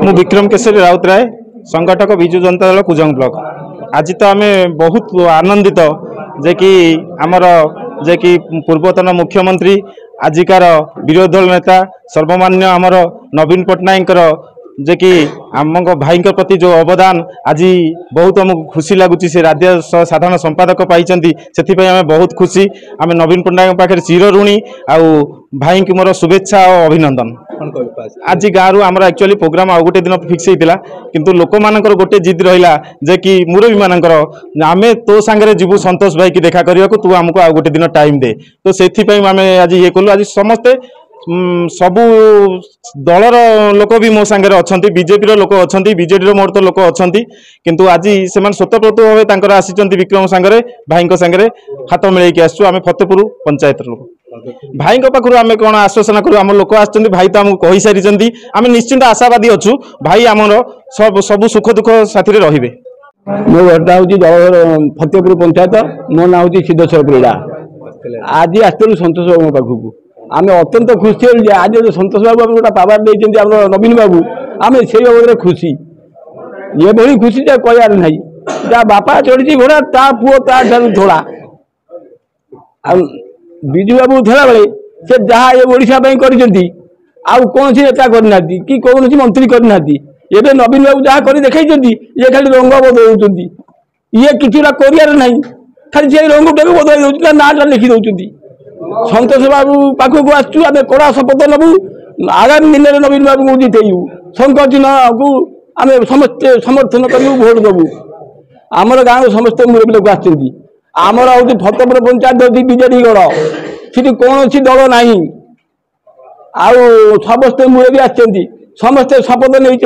मु विक्रम केशरी राउतराय संगठक विजु जनता दल कुजंग ब्लॉक। आज तो आम बहुत आनंदित जे कि आमर जे कि पूर्वतन मुख्यमंत्री आजिकार विरोधी दल नेता सर्वमान्य आमर नवीन पट्टनायक जे कि आम भाई प्रति जो अवदान आज बहुत आमको खुशी लगुच से राज्य साधारण संपादक पाई से आम बहुत खुशी। आम नवीन पट्टनायक पाखे चिर ऋणी आउ भाई की मोर शुभेच्छा और अभिनंदन। आज गाँव आमर एक्चुअली प्रोग्राम आउ गोटे दिन फिक्स होता किंतु लोक मानकर गोटे जिद रहा जे कि मुरबी मानकर आम तो सांगे जीवु संतोष भाई की देखा करने तू आमको आउ गोटे दिन टाइम दे तो से आम आज ये कलु। आज समस्ते सबू दलर लोक भी मो सांगे अच्छा बीजेपी लोक अच्छा बीजेडी मोर तो लोक अच्छा किंतु आज से स्वतःप्रत भाव आसी विक्रम सांगे भाई सांगे हाथ मिलैकी आसु आम फतेहपुर पंचायत लोक भाई पाखु आम कौन आश्वासन करूँ आम लोक आस भाई तो आमको कही सारी आम निश्चिंत आशावादी अच्छु भाई आमर सब सुख दुख साथी रे। मो घरटा हूँ फतेहपुर पंचायत मो ना हूँ सिद्धेश्वर परिड़ा। आज आसलु सतोष बाबू पाखक आम अत्यंत खुशी हल आज जो सतोष बाबू आम गोटा पावर देते नवीन बाबू आम से बाबद खुशी ये भाई खुशी कहार ना जा बापा चढ़ी घोड़ा ता पुओ ता थोड़ा विजु बाबू था बेले से जहाँ ये ओडिशा कौन सी नेता करना कि कौन मंत्री करना एवं नवीन बाबू जहाँ कर देखा ये खाली रंग बदल ये किसी कर ना खाली से रंग टाक बदल नाटा लिखि दौरान सतोष बाबू पाखक आसू आम कड़ा शपथ नबू आगामी दिन में नवीन बाबू को जितेबू शंख चिन्ह को आम समस्ते समर्थन करूँ भोट देवु। आमर गाँव समस्त मुरबी लोक आमर हूँ फतेहपुर पंचायत हूँ बीजेडी गढ़ सीटी कौन दल ना समस्ते मुरबी आसते समस्ते शपथ नहीं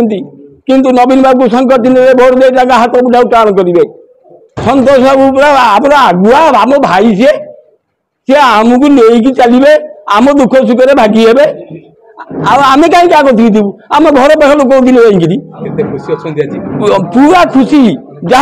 किंतु नवीन बाबू शंख चिन्ह भोट दे हाथ बुढ़ा टाण करेंगे। सतोष बाबू पूरा आम आगुआ आम भाई सी आमको नहीं चलिए आम दुख सुख भागी हे आम कहीं क्या कथी आम घर पाख लोक पूरा खुशी जहाँ